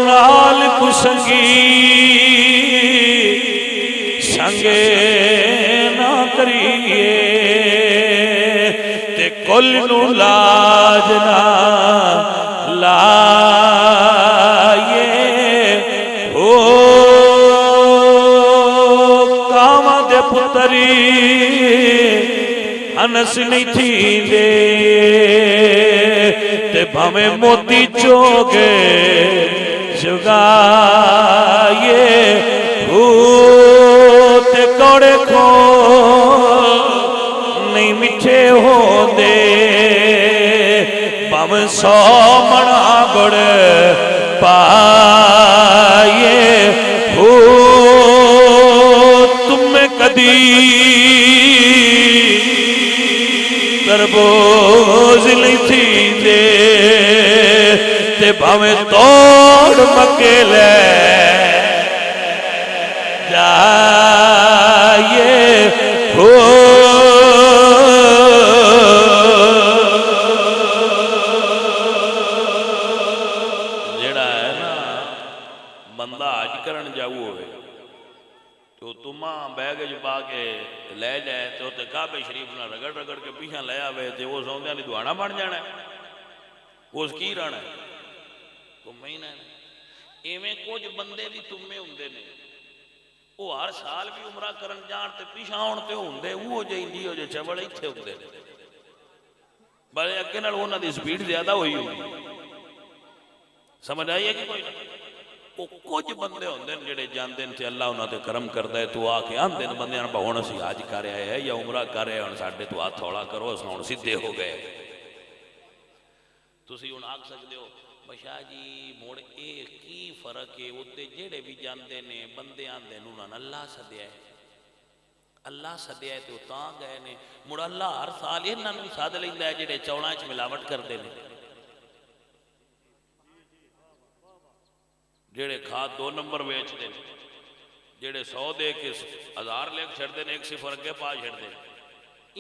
Speaker 1: نال کو سنگی سنگے نہ کریے تے کل نو لاج نہ لائے ہو کاما دے پتری انس نہیں تھی دے تے بھامے موتی چوگے جگائے ہو تے کوڑے کھو نہیں مٹھے ہو دے بام سو منا گڑ پائے ہو تم میں کدی تربوز نہیں تھی دے تے بھامے توڑ مکے لے جائے ہو جڑا ہے نا بندہ حج کرن جاؤ ہوئے تو تمہاں بیگ جبا کے لے جائے تو تے کعبہ شریف نہ رگڑ رگڑ کے پیچھے لے آوے تے وہ سوندیاں نہیں دعانا بن جانا ہے وہ اس کی رہنا ہے تمہیں ہی نہ ایویں کچھ بندے بھی تمہیں ہوندے نے وہ ہر سال بھی عمرہ کرن جان تے پیچھے آن تے ہوندے وہ جے انڈیو جے چبڑ ایتھے ہوندے بلے اگے نال انہاں دی سپیڈ زیادہ ہوئی ہوئی سمجھ آئی ہے کہ کوئی وہ کچھ بندے ہوندے جڑے جاندے تے اللہ انہاں تے کرم کردا ہے تو آ کے آندے بندیاں نوں ہن اسی حج کر آئے ہیں یا عمرہ کر آئے ہن ساڈے تو ہاتھ تھوڑا کرو اس ہن سیدھے ہو گئے تسی ہن آکھ سکدے ہو بشاہ جی موڑ اے کی فرق ہے اُتے جڑے بھی جاندے نے بندے آندے نے انہاں اللہ سدیا ہے اللہ سدیا ہے تو تاں گئے نے مڑ اللہ ہر سال انہاں نوں سد لیندا ہے جڑے چوڑاں وچ ملاوٹ کردے نے جڑے کھاد 2 نمبر ویچدے نے جڑے 100 دے کے 1000 لے چھڑدے نے 1 صفر اگے پا چھڑدے نے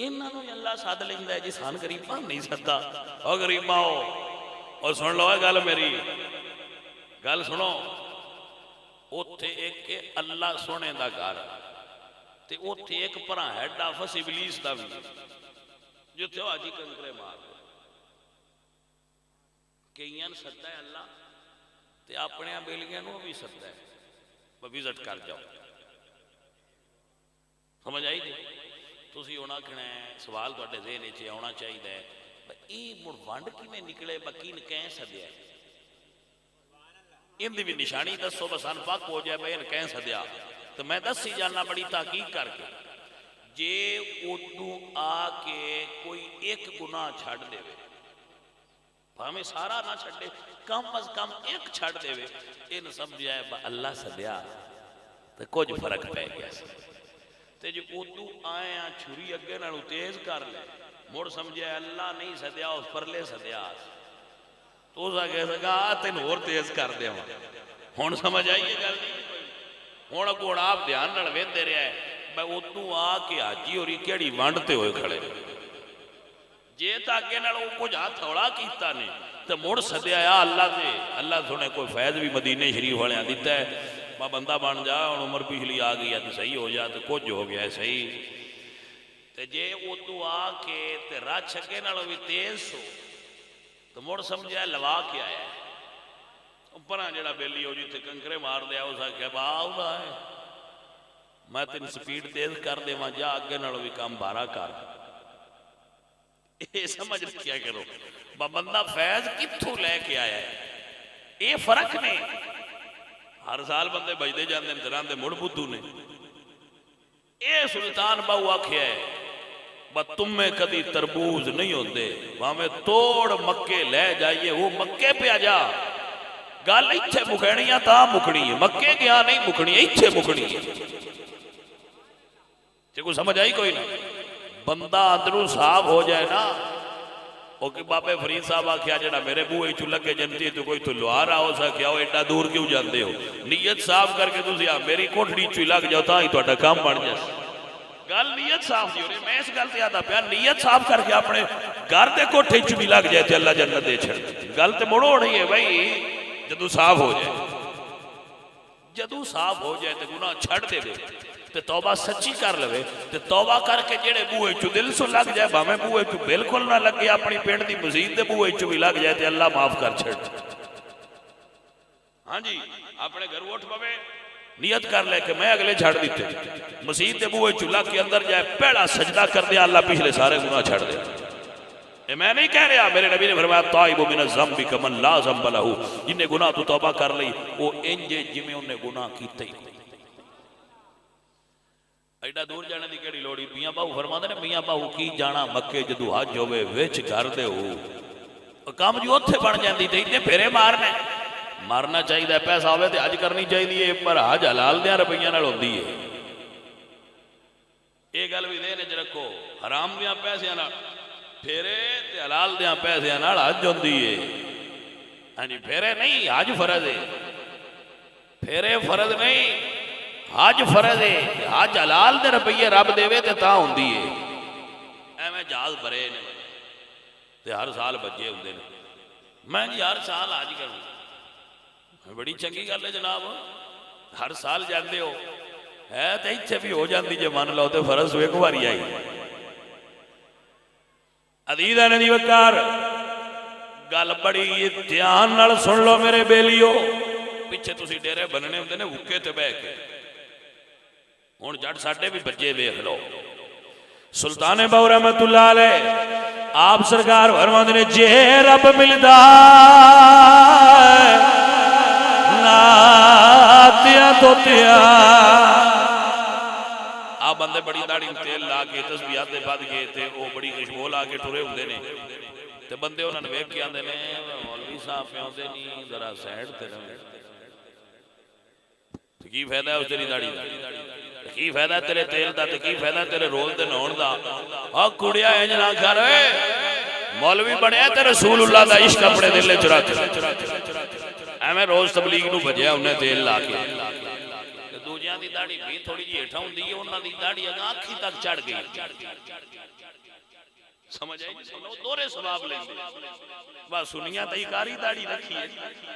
Speaker 1: انہاں نوں اللہ سد لیندا ہے جی سان غریباں نہیں سدا او غریباں اور سن لو گل میری گل سنو اوتھے ایک اللہ سونے دا گھر تے اوتھے ایک پرا ہیڈ آفس ابلیس دا بھی جتھے وہ حاجی کنکرے مار کئیاں سدا ہے اللہ تے اپنے بیلیاں نوں بھی سدا ہے وزٹ کر جاؤ سمجھ آئی جی تسی ہونا آکھنا ہے سوال تواڈے ذہن وچ آنا چاہیے یہ مڑ ونڈ کیویں نکلے بکی نے کہیں سدیا ان دی بھی نشانی دسو بس ان پاک ہو جائے بھائی ان کہیں سدیا تو میں دسی جانا بڑی تحقیق کر کے جے ادو آ کے کوئی ایک گناہ چھڑ دے ہمیں سارا نہ چھڑ دے کم از کم ایک چھڑ دے ان سمجھائے اللہ سدیا تو کچھ فرق پہ گیا تے جو ادو آئے ہیں چھری اگے نہ تیز کر لے مڑ سمجھے اللہ نہیں سدیا اس پر لے سدیا تو اسا کہہ سکا تین اور تیز کر دیا ہون سمجھ آئیے گل نہیں ہون کوڑ آپ دھیان نال ویندے رہے ہیں بھائی ادو آ کے حاجی اور کیڑی وانڈتے ہوئے کھڑے جے تاکہ نال وہ کچھ ہاتھ تھوڑا کیتا نہیں تو مڑ سدیا یا اللہ سے اللہ سنے کوئی فیض بھی مدینے شریف والے دیتا ہے بندہ بن جا اور عمر پچھلی آ گئی ہے تو صحیح ہو جا تو کچھ ہو گیا ہے صحیح تے جے ادو آ کے تے رچ اگے نالوں بھی تیز سو تو مڑ سمجھا لوا کے آیا اوپر جڑا بیلی ہو جیتے کنکرے مار دیا اس آخیا باؤ ہے میں تین سپیڈ تیز کر دے وہاں جا اگے نالوں بھی کام بارہ کر یہ سمجھ کیا کرو بندہ فیض کتھوں لے کے آیا ہے یہ فرق نہیں ہر سال بندے بجتے جاندے ہیں طرح دے مڑ بدھو نے. اے سلطان باہو آکھیا ہے تم میں کدی تربوز نہیں ہوندے ہمیں توڑ مکے لے جائیے وہ مکے پہ آ جا گل ایتھے مکھنی ہے تا مکھنی ہے مکے گیا نہیں مکھنی ہے ایتھے مکھنی ہے. کوئی سمجھ آئی کوئی نہ بندہ اندروں صاف ہو جائے نا. وہ کہ بابے فرید صاحب آکھیا جڑا میرے بوئے چو لگے جنتی تو کوئی تو لوہارا ہو سکیا ہو ایڈا دور کیوں جاندے ہو نیت صاف کر کے تسی میری کوٹھڑی چو لگ جاؤ تا ہی تہاڈا کام بن جائے. گل نیت صاف دی ہو رہی میں اس گل تے آدا پیا نیت صاف کر کے اپنے گھر دے کوٹھے چ بھی لگ جائے تے اللہ جنت دے چھڑ. گل تے مڑو رہی ہے بھائی جدوں صاف ہو جائے جدوں صاف ہو جائے تے گناہ چھڑ دے دے تے توبہ سچی کر لوے تے توبہ کر کے جڑے بوئے چو دل سو لگ جائے بھاویں بوئے چو بالکل نہ لگے اپنی پینٹ دی مزید دے بوئے چو بھی لگ جائے تے اللہ معاف کر چھڑ. ہاں جی اپنے گھر اٹھ پوے نیت کر لے کہ میں اگلے چھڑ دیتے مسجد دے بوئے چلا کے اندر جائے پہلا سجدہ کر دیا اللہ پچھلے سارے گناہ چھڑ دے. یہ میں نہیں کہہ رہا میرے نبی نے فرمایا تائب من الذنب کمن لا ذنب لہ جن نے گناہ تو توبہ کر لی وہ انجے جمیں انہیں گناہ کیتے ہی. ایڈا دور جانے دی کیڑی لوڑی میاں باہو فرماندے نے میاں باہو کی جانا مکے جدو حج ہوئے وچ گھر دے ہو کام جو اتھے بن جاندی تے اتنے پھیرے مارنے مارنا چاہیے پیسہ ہوئے تے حج کرنی چاہیے پر حج حلال دیاں روپیاں نال ہوندی ہے. یہ گل بھی دین وچ رکھو حرام دیاں پیسیاں نال پھیرے تے حلال دیاں پیسیاں نال حج ہوندی ہے. ہاں جی پھیرے نہیں حج فرض ہے پھیرے فرض نہیں حج فرض ہے. حج حلال دے روپیے رب دے تے تاں ہوندی ہے. ایویں جہاز بھرے نے تے ہر سال بچے ہوندے نے میں جی ہر سال حج کروں بڑی چنگی گل ہے جناب ہر سال جاندے ہو ہے تے ایتھے بھی ہو جاندی جے من لو تے فرض ایک باری آئی. عزیز نبی وقار گل بڑی دھیان نال سن لو میرے بیلیو پیچھے تسی ڈیرے بننے ہوندے نے حکے تے بیٹھ کے ہن جٹ ساڈے بھی بچے ویکھ لو. سلطان باہو رحمت اللہ علیہ آپ سرکار فرماندے نے جے رب ملدا ناتیاں توتیاں آپ بندے بڑی داڑھی تیل لا کے تسبیحات دے بد گئے تھے وہ بڑی خوشبو لا کے ٹرے ہوندے نے تے بندے انہاں نے ویکھ کے آندے نے مولوی صاحب پیاندے نہیں ذرا سائیڈ تے رہو تے کی فائدہ ہے اس تیری داڑھی دا کی فائدہ ہے تیرے تیل دا تے کی فائدہ ہے تیرے رول تے نہون دا. او کڑیا انج نہ کر مولوی بنیا تے رسول اللہ دا عشق اپنے دل وچ رکھ ایویں روز تبلیغ نو بجیا انہیں تیل لا کے دوجیاں دی داڑھی بھی تھوڑی جی ہیٹھا ہوندی ہے انہاں دی داڑھی اگاں اکھی تک چڑھ گئی سمجھ آئی دورے ثواب لیندے بس سنیاں تے کاری داڑھی رکھی ہے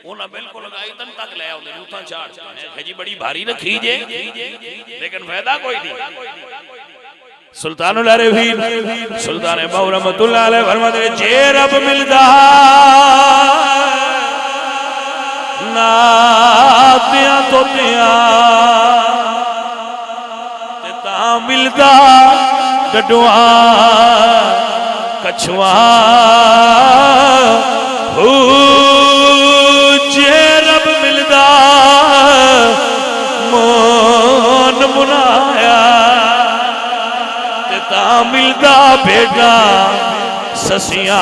Speaker 1: انہاں بالکل اگائی تن تک لے اوندے نوتاں چاڑ کے جی بڑی بھاری رکھی جے لیکن فائدہ کوئی نہیں. سلطان العارفین سلطان باہو رحمت اللہ علیہ فرماتے ہیں جے رب ملدا ناتیاں توتیاں تے تاں ملدا ڈڈواں کچھواں جے رب ملدا مون منایا تے تاں ملدا بیٹا سسیاں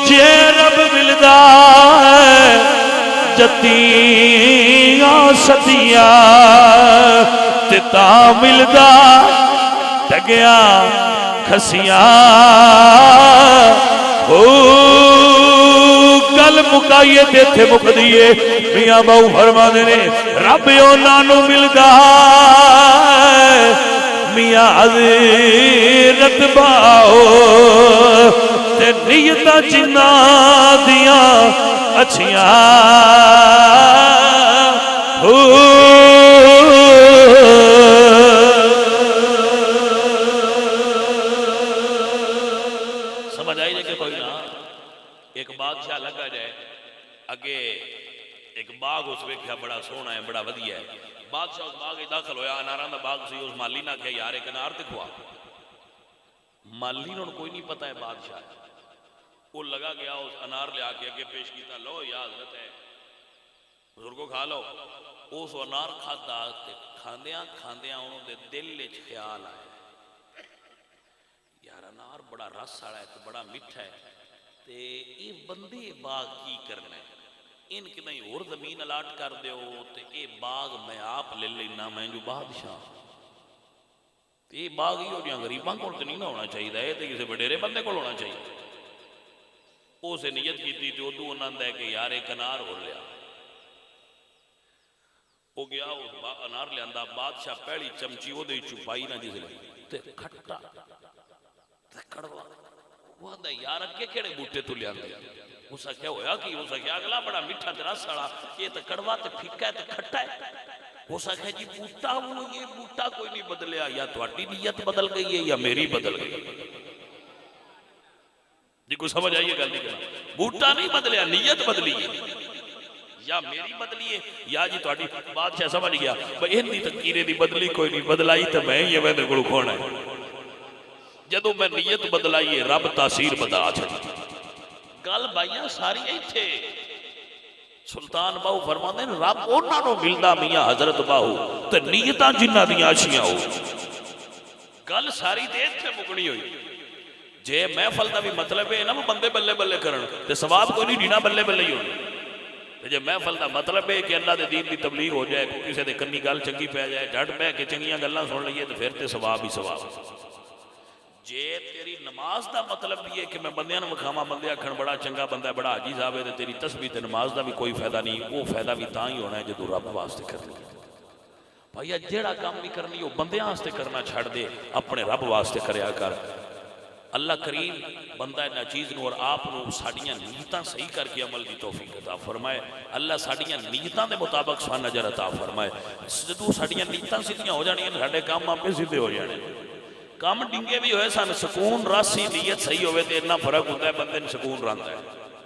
Speaker 1: جے رب ملدا جتیاں ستیاں تے تاں ملدا ڈگیاں کھسیاں گل مکائیے تے تھے مک دیئے میاں باہو فرماندے نے رب انہاں نوں ملدا میاں حضرت باہو تے نیتاں جنہاں دیاں اچھیاں سمجھ آئی کہ کوئی نہ ایک بادشاہ لگا جائے اگے ایک باغ اس ویکھیا بڑا سونا ہے بڑا ودیا ہے بادشاہ اس باغ داخل ہویا اناراں دا باغ سی اس مالی نہ کہ یار ایک انار تے کھوا مالی نوں کوئی نہیں پتہ ہے بادشاہ وہ لگا گیا اس انار لے کے اگے پیش کیتا، لو یا حضرت ہے بزرگوں کھا لو. اس انار کھادا تے کھاندیاں کھاندیاں انہوں دے دل وچ خیال آیا یار انار بڑا رس والا ہے تے بڑا میٹھا ہے تے یہ بندے باغ کی کرنا ہے، ان کی نہیں اور زمین الاٹ کر دیو تے اے باغ میں آپ لے لینا، میں جو بادشاہ یہ باغ ہی ہو جہاں غریباں کو تو نہیں نہ ہونا چاہیے، یہ تو کسی وڈیرے بندے کو ہونا چاہیے. اسے نیت کی تھی تو ادو انہوں ہے کہ یار ایک انار ہو لیا. وہ گیا انار لیا، بادشاہ پہلی چمچی وہ دے چپائی نہ جس لئے کھٹا کڑوا وہ آدھا یار اگے کیڑے بوٹے تو لیا دے. اسا کیا ہویا کہ اسا کیا اگلا بڑا میٹھا تیرا سڑا، یہ تو کڑوا تے پھکا ہے تے کھٹا ہے. اسا کہا جی بوٹا وہ یہ بوٹا کوئی نہیں بدلیا، یا تواڈی نیت بدل گئی ہے یا میری بدل گئی ہے. جی کوئی سمجھ آئیے گل نہیں کرنا، بوٹا نہیں بدلیا نیت بدلی ہے، یا میری بدلی ہے یا جی تواڈی. بادشاہ سمجھ گیا بھئی انی تکیرے دی بدلی کوئی نہیں، بدلائی تو میں یہ میں کول کھونا ہے. جدو میں نیت بدلائی ہے رب تاثیر بدا چھڑی. گل بھائیاں ساری ایتھے سلطان باہو فرماندے ہیں رب انہاں نو ملدا میاں حضرت باہو تے نیتاں جنہاں دیاں اچھیاں ہو. گل ساری تے ایتھے مکنی ہوئی. جے محفل دا بھی مطلب ہے نا وہ بندے بلے بلے کرن تے ثواب کوئی نہیں دینا، بلے بلے ہی ہونا. جے محفل دا مطلب ہے کہ اللہ دے دین دی تبلیغ ہو جائے، کسی دے کنی گل چنگی پہ جائے، جھٹ بہ کے چنگیاں گلاں سن لئیے تو پھر تے ثواب ہی ثواب. جے تیری نماز دا مطلب بھی ہے کہ میں بندیاں نو مکھاواں، بندے آکھن بڑا چنگا بندہ ہے، بڑا حاجی صاحب ہے، تیری تسبیح تے نماز دا بھی کوئی فائدہ نہیں. وہ فائدہ بھی تاں ہی ہونا ہے جدوں رب واسطے کرنی. بھائیا جیڑا کام بھی کرنی ہو بندیاں واسطے کرنا چھڑ دے، اپنے رب واسطے کریا کر. اللہ کریم بندہ ناچیز نو اور آپ نو ساڑیاں نیتاں صحیح کر کے عمل دی توفیق عطا فرمائے. اللہ ساڑیاں نیتاں دے مطابق سوان نجر عطا فرمائے. جدوں ساڑیاں نیتاں سیدھیاں ہو جانیاں ساڑے کام آپ سیدھے ہو جانے. کام ڈنگے بھی ہوئے سن سکون راسی نیت صحیح ہوئے تے اتنا فرق ہوتا ہے بندے نے سکون رہتا ہے.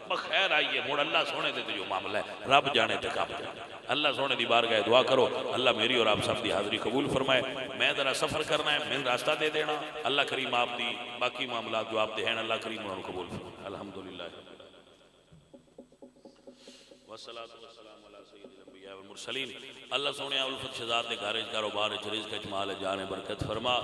Speaker 1: بخیر آئیے مڑ اللہ سونے دے جو معاملہ ہے رب جانے تے کام جانے. اللہ سونے دی بارگاہ دعا کرو اللہ میری اور آپ سب دی حاضری قبول فرمائے. میں ذرا سفر کرنا ہے، میں راستہ دے دینا. اللہ کریم آپ دی باقی معاملات جو آپ دے ہیں اللہ کریم انہوں قبول فرمائے. الحمدللہ والصلاة والسلام علی سید الانبیاء والمرسلین. اللہ سونے الفت شہزاد دے گھر کاروبار رزق اجمال جان برکت فرما.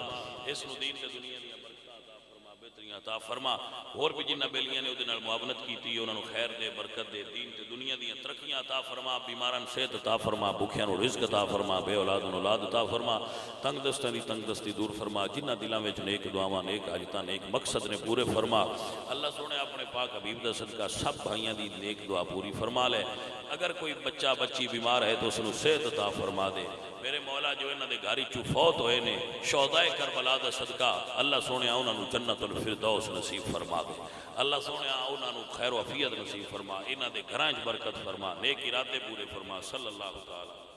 Speaker 1: اس نو دین تے دنیا دی برکت عطا فرما، بہتریاں عطا فرما. اور بھی جنہ بیلیاں نے اودے نال معاونت کیتی انہاں نو خیر دے، برکت دے، دین تے دنیا دی ترقیاں عطا فرما. بیماراں صحت عطا فرما، بھوکیاں نو رزق عطا فرما، بے اولاد نو اولاد عطا فرما. تنگ دستاں دی تنگ دستی دور فرما. جنہ دلاں وچ نیک دعاواں، نیک حاجتاں، نیک مقصد نے پورے فرما. اللہ سونے اپنے پاک حبیب دا صدقہ سب بھائیاں دی نیک دعا پوری فرما لے. اگر کوئی بچہ بچی بیمار ہے تو اس نو صحت عطا فرما دے. میرے مولا جو انہاں دے گھر چوں فوت ہوئے نے شہدائے کربلا دا صدقہ اللہ سونے انہاں نو جنت الفردوس نصیب فرما دے. اللہ سونے انہاں نو خیر و عافیت نصیب فرما. انہاں دے گھراں وچ برکت فرما، نیک ارادے پورے فرما. صلی اللہ تعالی